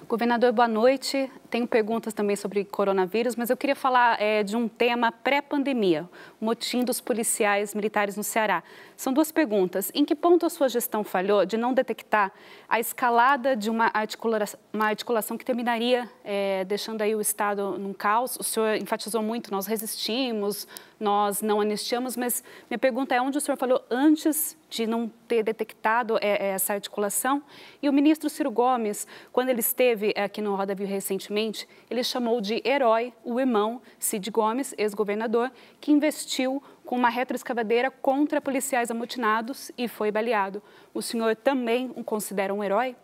Governador, boa noite. Tenho perguntas também sobre coronavírus, mas eu queria falar de um tema pré-pandemia, o motim dos policiais militares no Ceará. São duas perguntas. Em que ponto a sua gestão falhou de não detectar a escalada de uma articulação que terminaria deixando aí o Estado num caos? O senhor enfatizou muito, nós resistimos, nós não anistiamos, mas minha pergunta é onde o senhor falhou antes de não ter detectado essa articulação? E o ministro Ciro Gomes, quando ele esteve aqui no Roda Viva recentemente, ele chamou de herói o irmão Cid Gomes, ex-governador, que investiu com uma retroescavadeira contra policiais amotinados e foi baleado. O senhor também o considera um herói?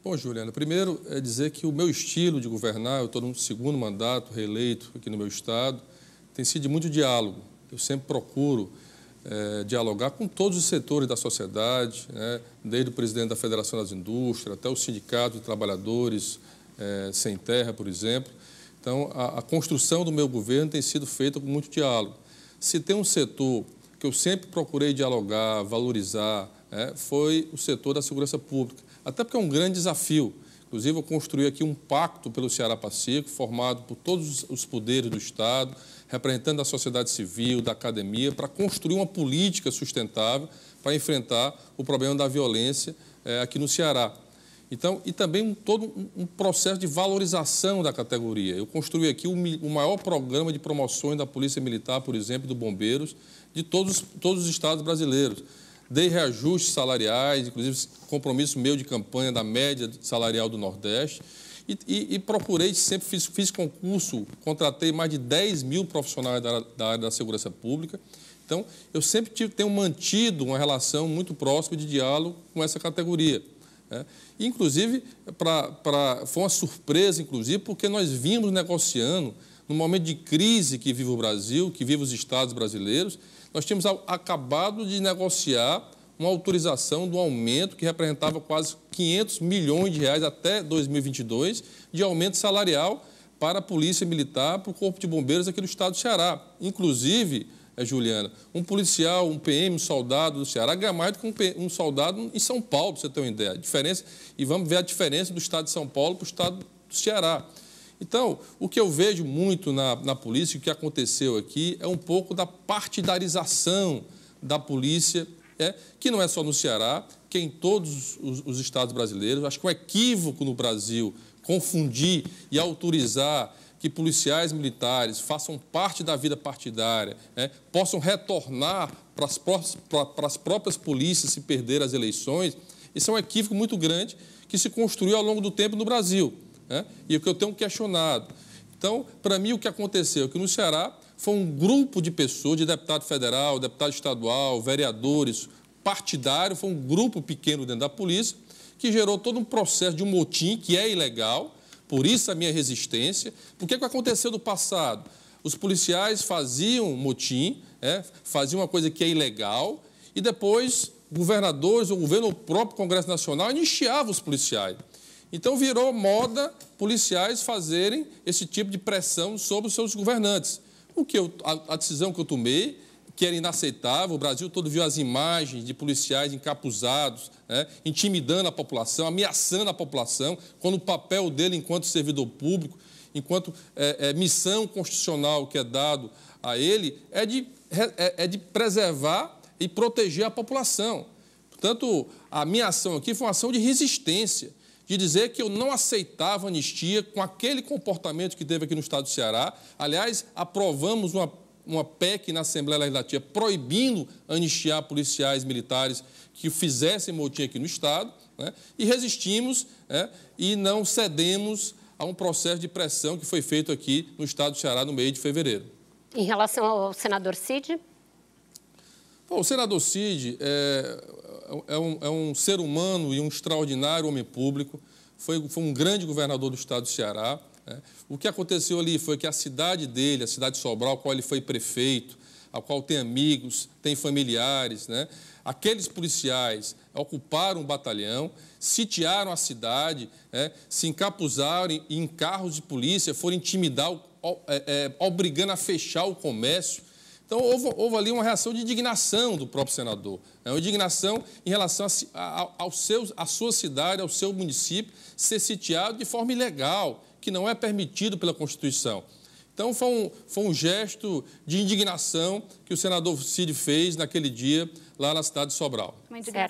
Bom, Juliana, primeiro é dizer que o meu estilo de governar, eu estou no segundo mandato reeleito aqui no meu estado, tem sido de muito diálogo. Eu sempre procuro dialogar com todos os setores da sociedade, né, desde o presidente da Federação das Indústrias até o Sindicato de Trabalhadores Sem Terra, por exemplo. Então, a construção do meu governo tem sido feita com muito diálogo. Se tem um setor que eu sempre procurei dialogar, valorizar, foi o setor da segurança pública. Até porque é um grande desafio. Inclusive, eu construí aqui um pacto pelo Ceará Pacífico, formado por todos os poderes do Estado, representando a sociedade civil, da academia, para construir uma política sustentável para enfrentar o problema da violência aqui no Ceará. Então, e também todo um processo de valorização da categoria. Eu construí aqui o maior programa de promoções da Polícia Militar, por exemplo, do Bombeiros, de todos os estados brasileiros. Dei reajustes salariais, inclusive compromisso meu de campanha da média salarial do Nordeste, e procurei, sempre fiz concurso, contratei mais de 10 mil profissionais da área da segurança pública. Então, eu sempre tenho mantido uma relação muito próxima de diálogo com essa categoria. Inclusive, foi uma surpresa, inclusive, porque nós vimos negociando, no momento de crise que vive o Brasil, que vive os estados brasileiros, nós tínhamos acabado de negociar uma autorização do aumento que representava quase 500 milhões de reais até 2022 de aumento salarial para a Polícia Militar, para o Corpo de Bombeiros aqui do estado do Ceará. Inclusive, Juliana, um policial, um PM, um soldado do Ceará ganha mais do que um soldado em São Paulo, para você ter uma ideia. E vamos ver a diferença do estado de São Paulo para o estado do Ceará. Então, o que eu vejo muito na polícia, o que aconteceu aqui, é um pouco da partidarização da polícia, que não é só no Ceará, que é em todos os estados brasileiros. Acho que é um equívoco no Brasil confundir e autorizar que policiais militares façam parte da vida partidária, possam retornar para as próprias polícias se perder as eleições. Isso é um equívoco muito grande que se construiu ao longo do tempo no Brasil. E o que eu tenho questionado. Então, para mim, o que aconteceu aqui no Ceará foi um grupo de pessoas, de deputado federal, deputado estadual, vereadores, partidário, foi um grupo pequeno dentro da polícia, que gerou todo um processo de um motim que é ilegal, por isso a minha resistência. Porque o que aconteceu no passado? Os policiais faziam motim, faziam uma coisa que é ilegal, e depois governadores, o governo, o próprio Congresso Nacional anistiava os policiais. Então, virou moda policiais fazerem esse tipo de pressão sobre os seus governantes. A decisão que eu tomei, que era inaceitável, o Brasil todo viu as imagens de policiais encapuzados, intimidando a população, ameaçando a população, quando o papel dele enquanto servidor público, enquanto missão constitucional que é dado a ele, é de preservar e proteger a população. Portanto, a minha ação aqui foi uma ação de resistência, de dizer que eu não aceitava anistia com aquele comportamento que teve aqui no estado do Ceará. Aliás, aprovamos uma PEC na Assembleia Legislativa proibindo anistiar policiais militares que fizessem motim aqui no estado, e resistimos e não cedemos a um processo de pressão que foi feito aqui no estado do Ceará no mês de fevereiro. Em relação ao senador Cid? Bom, o senador Cid é um ser humano e um extraordinário homem público, foi um grande governador do estado do Ceará. O que aconteceu ali foi que a cidade dele, a cidade de Sobral, a qual ele foi prefeito, a qual tem amigos, tem familiares, aqueles policiais ocuparam um batalhão, sitiaram a cidade, se encapuzaram em carros de polícia, foram intimidar, obrigando a fechar o comércio. Então, houve ali uma reação de indignação do próprio senador, uma indignação em relação à sua cidade, ao seu município, ser sitiado de forma ilegal, que não é permitido pela Constituição. Então, foi um gesto de indignação que o senador Cid fez naquele dia lá na cidade de Sobral. Uma indignação